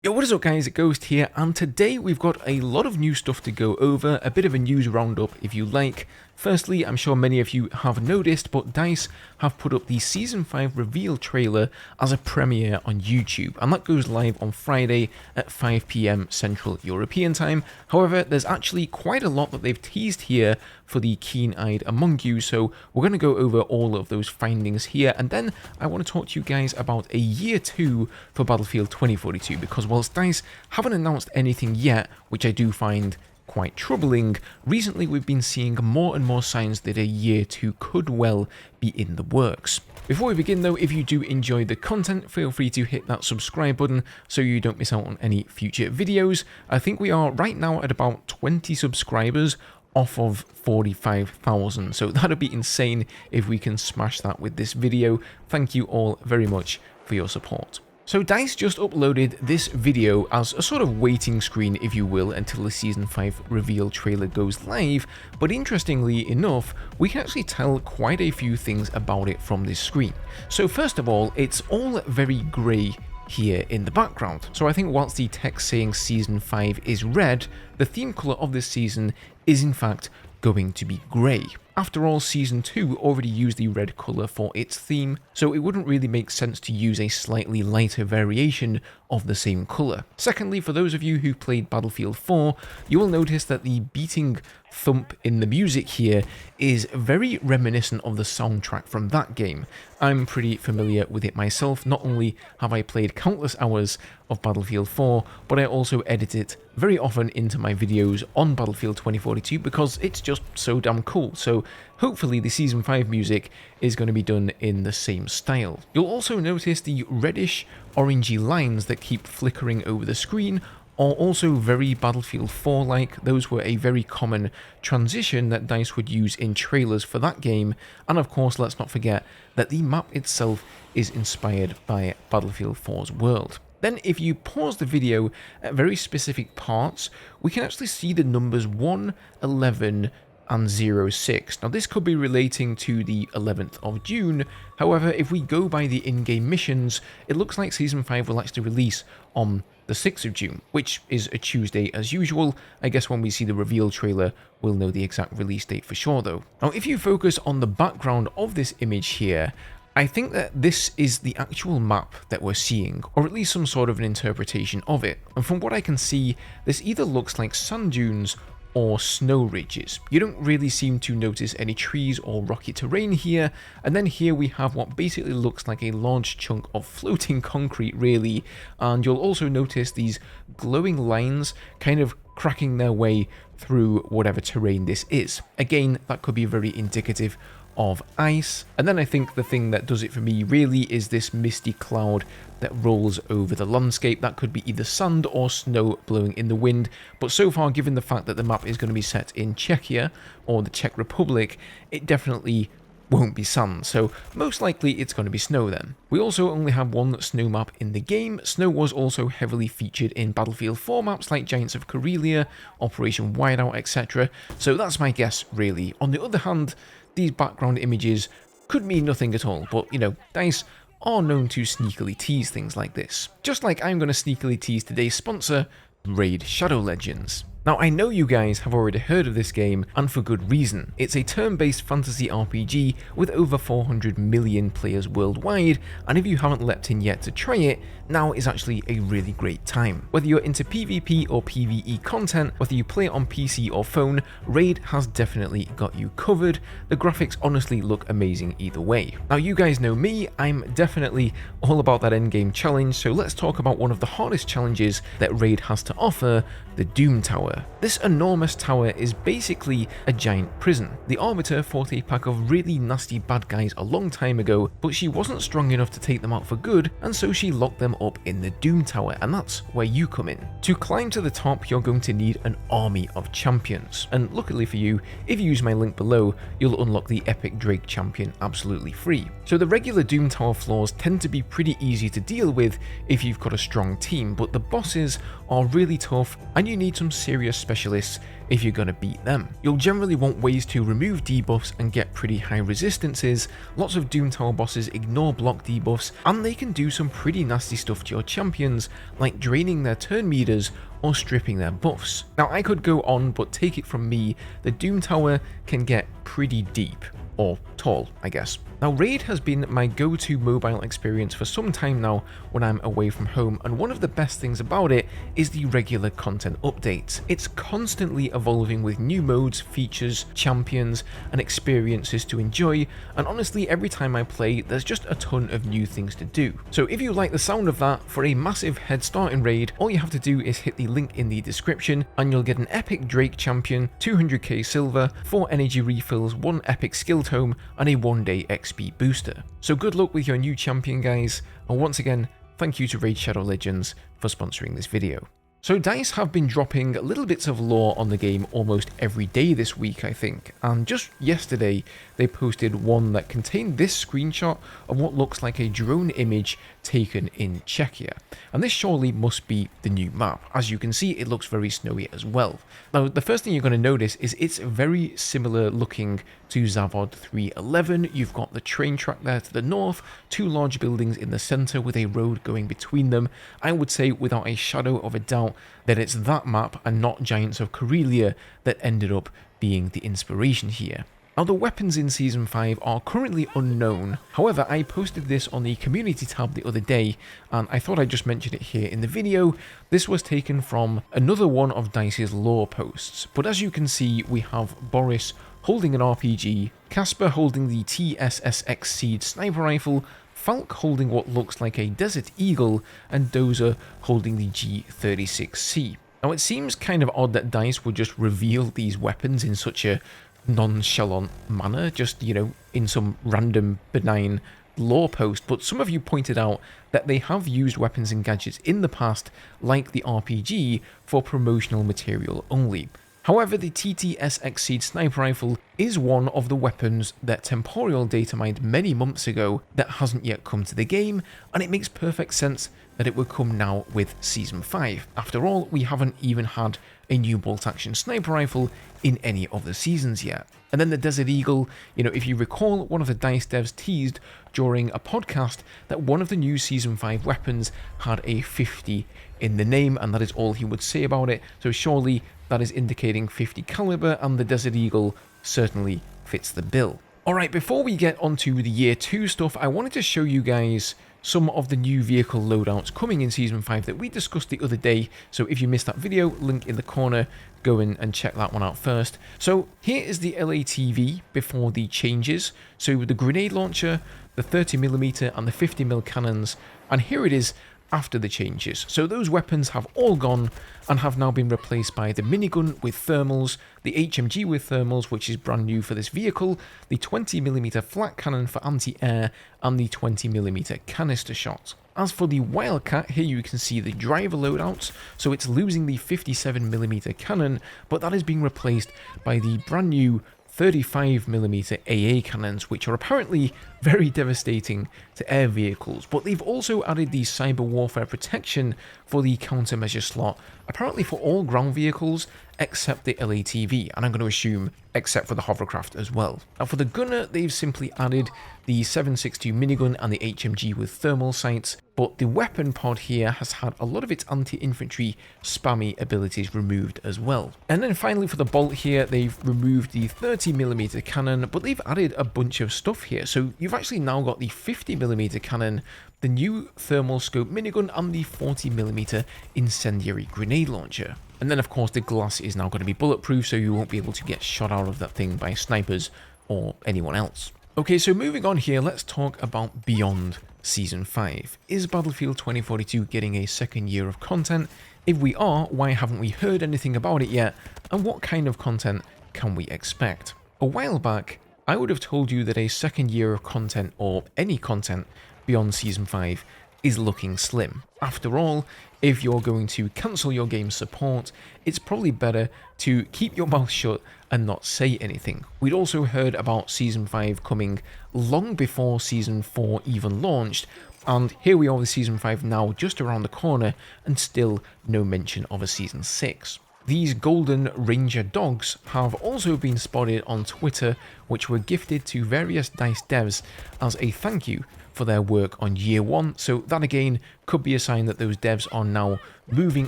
Yo, what is up guys, Ghost here, and today we've got a lot of new stuff to go over, a bit of a news roundup if you like. Firstly, I'm sure many of you have noticed, but DICE have put up the Season 5 reveal trailer as a premiere on YouTube, and that goes live on Friday at 5 PM Central European Time. However, there's actually quite a lot that they've teased here for the keen-eyed among you, so we're going to go over all of those findings here, and then I want to talk to you guys about a year 2 for Battlefield 2042, because whilst DICE haven't announced anything yet, which I do find quite troubling, recently we've been seeing more and more signs that a year 2 could well be in the works. Before we begin though, if you do enjoy the content, feel free to hit that subscribe button so you don't miss out on any future videos. I think we are right now at about 20 subscribers off of 45,000, so that'd be insane if we can smash that with this video. Thank you all very much for your support. So DICE just uploaded this video as a sort of waiting screen, if you will, until the Season 5 reveal trailer goes live, but interestingly enough, we can actually tell quite a few things about it from this screen. So first of all, it's all very grey here in the background. So I think whilst the text saying Season 5 is red, the theme colour of this season is in fact going to be grey. After all, Season 2 already used the red colour for its theme, so it wouldn't really make sense to use a slightly lighter variation of the same colour. Secondly, for those of you who played Battlefield 4, you will notice that the beating thump in the music here is very reminiscent of the soundtrack from that game. I'm pretty familiar with it myself. Not only have I played countless hours of Battlefield 4, but I also edit it very often into my videos on Battlefield 2042 because it's just so damn cool. So hopefully the Season 5 music is going to be done in the same style. You'll also notice the reddish orangey lines that keep flickering over the screen are also very Battlefield 4-like. Those were a very common transition that DICE would use in trailers for that game, and of course let's not forget that the map itself is inspired by Battlefield 4's world. Then if you pause the video at very specific parts, we can actually see the numbers 1, 11, and 06. Now this could be relating to the 11th of June, however if we go by the in-game missions, it looks like Season 5 will actually release on the 6th of June, which is a Tuesday as usual. I guess when we see the reveal trailer, we'll know the exact release date for sure though. Now if you focus on the background of this image here, I think that this is the actual map that we're seeing, or at least some sort of an interpretation of it. And from what I can see, this either looks like sand dunes or snow ridges. You don't really seem to notice any trees or rocky terrain here, and then here we have what basically looks like a large chunk of floating concrete really, and you'll also notice these glowing lines kind of cracking their way through whatever terrain this is. Again, that could be very indicative of ice. And then I think the thing that does it for me really is this misty cloud that rolls over the landscape. That could be either sand or snow blowing in the wind, but so far, given the fact that the map is going to be set in Czechia or the Czech Republic, it definitely won't be sand, so most likely it's going to be snow then. We also only have one snow map in the game. Snow was also heavily featured in Battlefield 4 maps like Giants of Karelia, Operation Whiteout, etc. So that's my guess really. On the other hand, these background images could mean nothing at all, but you know, DICE are known to sneakily tease things like this. Just like I'm going to sneakily tease today's sponsor, Raid Shadow Legends. Now I know you guys have already heard of this game, and for good reason. It's a turn-based fantasy RPG with over 400 million players worldwide, and if you haven't leapt in yet to try it, now is actually a really great time. Whether you're into PvP or PvE content, whether you play it on PC or phone, Raid has definitely got you covered. The graphics honestly look amazing either way. Now you guys know me, I'm definitely all about that endgame challenge, so let's talk about one of the hardest challenges that Raid has to offer, the Doom Tower. This enormous tower is basically a giant prison. The Arbiter fought a pack of really nasty bad guys a long time ago, but she wasn't strong enough to take them out for good, and so she locked them up in the Doom Tower, and that's where you come in. To climb to the top, you're going to need an army of champions, and luckily for you, if you use my link below, you'll unlock the Epic Drake champion absolutely free. So the regular Doom Tower floors tend to be pretty easy to deal with if you've got a strong team, but the bosses are really tough, and you need some serious serious specialists if you're going to beat them. You'll generally want ways to remove debuffs and get pretty high resistances. Lots of Doom Tower bosses ignore block debuffs, and they can do some pretty nasty stuff to your champions, like draining their turn meters or stripping their buffs. Now I could go on, but take it from me, the Doom Tower can get pretty deep. Or tall, I guess. Now Raid has been my go-to mobile experience for some time now when I'm away from home, and one of the best things about it is the regular content updates. It's constantly evolving with new modes, features, champions, and experiences to enjoy, and honestly every time I play there's just a ton of new things to do. So if you like the sound of that, for a massive head start in Raid, all you have to do is hit the link in the description and you'll get an epic Drake champion, 200k silver, 4 energy refills, 1 epic skill tome, and a 1-day XP booster. So good luck with your new champion, guys, and once again, thank you to Raid Shadow Legends for sponsoring this video. So DICE have been dropping little bits of lore on the game almost every day this week, I think, and just yesterday they posted one that contained this screenshot of what looks like a drone image taken in Czechia, and this surely must be the new map. As you can see, it looks very snowy as well. Now the first thing you're going to notice is it's very similar looking to Zavod 311. You've got the train track there to the north, 2 large buildings in the center with a road going between them. I would say without a shadow of a doubt that it's that map and not Giants of Karelia that ended up being the inspiration here. Now the weapons in Season 5 are currently unknown, however I posted this on the community tab the other day and I thought I'd just mention it here in the video. This was taken from another one of DICE's lore posts, but as you can see we have Boris holding an RPG, Casper holding the TSSX Seed sniper rifle, Falk holding what looks like a Desert Eagle, and Dozer holding the G36C. Now it seems kind of odd that DICE would just reveal these weapons in such a nonchalant manner, just, you know, in some random benign lore post, but some of you pointed out that they have used weapons and gadgets in the past, like the RPG, for promotional material only. However, the TTS Seed sniper rifle is one of the weapons that Temporal data mined many months ago that hasn't yet come to the game, and it makes perfect sense that it would come now with Season 5. After all, we haven't even had a new bolt-action sniper rifle in any of the seasons yet. And then the Desert Eagle, you know, if you recall, one of the DICE devs teased during a podcast that one of the new Season 5 weapons had a 50 in the name, and that is all he would say about it, so surely that is indicating 50 caliber, and the Desert Eagle certainly fits the bill. Alright, before we get onto the Year 2 stuff, I wanted to show you guys some of the new vehicle loadouts coming in Season 5 that we discussed the other day, so if you missed that video, link in the corner, go in and check that one out first. So here is the LATV before the changes, so with the grenade launcher, the 30mm and the 50mm cannons, and here it is after the changes. So those weapons have all gone and have now been replaced by the minigun with thermals, the HMG with thermals, which is brand new for this vehicle, the 20mm flat cannon for anti-air, and the 20mm canister shot. As for the Wildcat, here you can see the driver loadouts, so it's losing the 57mm cannon, but that is being replaced by the brand new 35mm AA cannons, which are apparently very devastating to air vehicles, but they've also added the cyber warfare protection for the countermeasure slot, apparently for all ground vehicles except the LATV, and I'm going to assume except for the hovercraft as well. Now for the gunner, they've simply added the 7.62 minigun and the HMG with thermal sights, but the weapon pod here has had a lot of its anti-infantry spammy abilities removed as well. And then finally for the bolt here, they've removed the 30mm cannon, but they've added a bunch of stuff here. So you've actually now got the 50mm cannon, the new thermal scope minigun, and the 40mm incendiary grenade launcher. And then of course the glass is now going to be bulletproof, so you won't be able to get shot out of that thing by snipers or anyone else. Okay, so moving on here, let's talk about beyond Season 5. Is Battlefield 2042 getting a second year of content? If we are, why haven't we heard anything about it yet? And what kind of content can we expect? A while back, I would have told you that a second year of content, or any content beyond Season 5, is looking slim. After all, if you're going to cancel your game's support, it's probably better to keep your mouth shut and not say anything. We'd also heard about Season 5 coming long before Season 4 even launched, and here we are with Season 5 now just around the corner, and still no mention of a Season 6. These golden ranger dogs have also been spotted on Twitter, which were gifted to various DICE devs as a thank you for their work on year 1, so that again could be a sign that those devs are now moving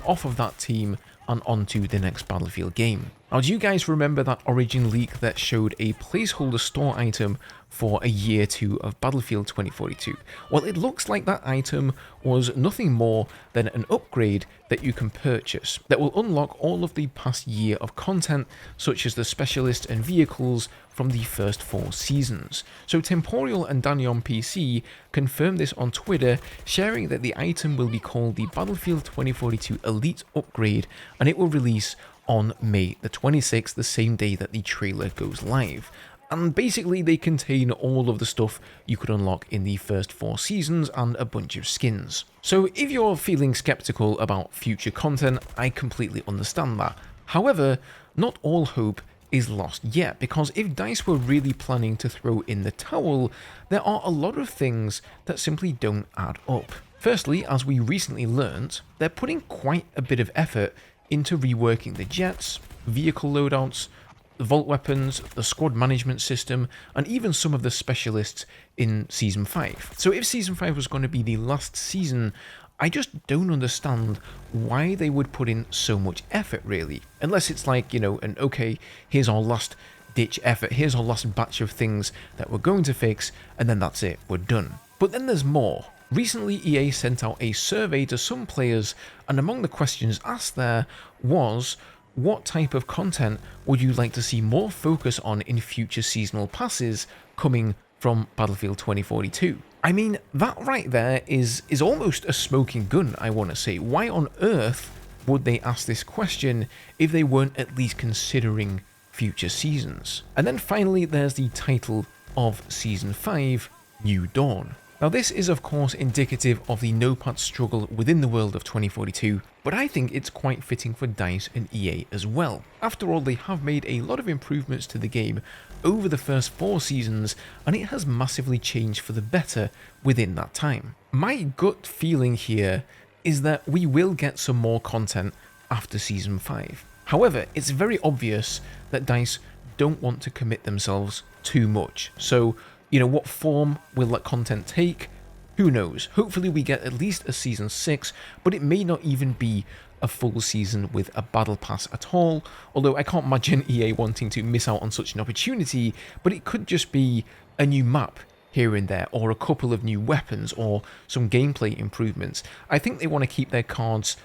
off of that team and onto the next Battlefield game. Now, do you guys remember that Origin leak that showed a placeholder store item for a year 2 of Battlefield 2042? Well, it looks like that item was nothing more than an upgrade that you can purchase that will unlock all of the past year of content, such as the specialists and vehicles from the first 4 seasons. So Temporial and Danny on PC confirmed this on Twitter, sharing that the item will be called the Battlefield 2042 Elite Upgrade, and it will release on May the 26th, the same day that the trailer goes live. And basically they contain all of the stuff you could unlock in the first 4 seasons and a bunch of skins. So if you're feeling skeptical about future content, I completely understand that. However, not all hope is lost yet, because if DICE were really planning to throw in the towel, there are a lot of things that simply don't add up. Firstly, as we recently learnt, they're putting quite a bit of effort into reworking the jets, vehicle loadouts, the vault weapons, the squad management system, and even some of the specialists in Season 5. So if Season 5 was going to be the last season, I just don't understand why they would put in so much effort, really. Unless it's like, you know, an okay, here's our last ditch effort, here's our last batch of things that we're going to fix, and then that's it, we're done. But then there's more. Recently, EA sent out a survey to some players, and among the questions asked there was, what type of content would you like to see more focus on in future seasonal passes coming from Battlefield 2042? I mean, that right there is almost a smoking gun, I want to say. Why on earth would they ask this question if they weren't at least considering future seasons? And then finally, there's the title of Season 5, New Dawn. Now this is of course indicative of the no-pat struggle within the world of 2042, but I think it's quite fitting for DICE and EA as well. After all, they have made a lot of improvements to the game over the first 4 seasons, and it has massively changed for the better within that time. My gut feeling here is that we will get some more content after Season 5. However, it's very obvious that DICE don't want to commit themselves too much, so you know, what form will that content take? Who knows? Hopefully we get at least a Season 6, but it may not even be a full season with a battle pass at all, although I can't imagine EA wanting to miss out on such an opportunity, but it could just be a new map here and there, or a couple of new weapons, or some gameplay improvements. I think they want to keep their cards,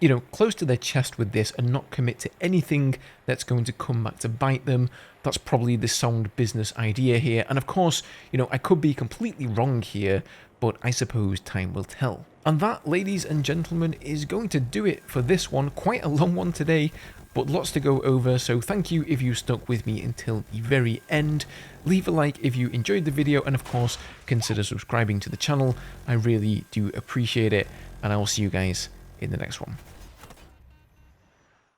you know, close to their chest with this and not commit to anything that's going to come back to bite them. That's probably the sound business idea here. And of course, you know, I could be completely wrong here, but I suppose time will tell. And that, ladies and gentlemen, is going to do it for this one. Quite a long one today, but lots to go over. So thank you if you stuck with me until the very end. Leave a like if you enjoyed the video, and of course, consider subscribing to the channel. I really do appreciate it, and I will see you guys in the next one.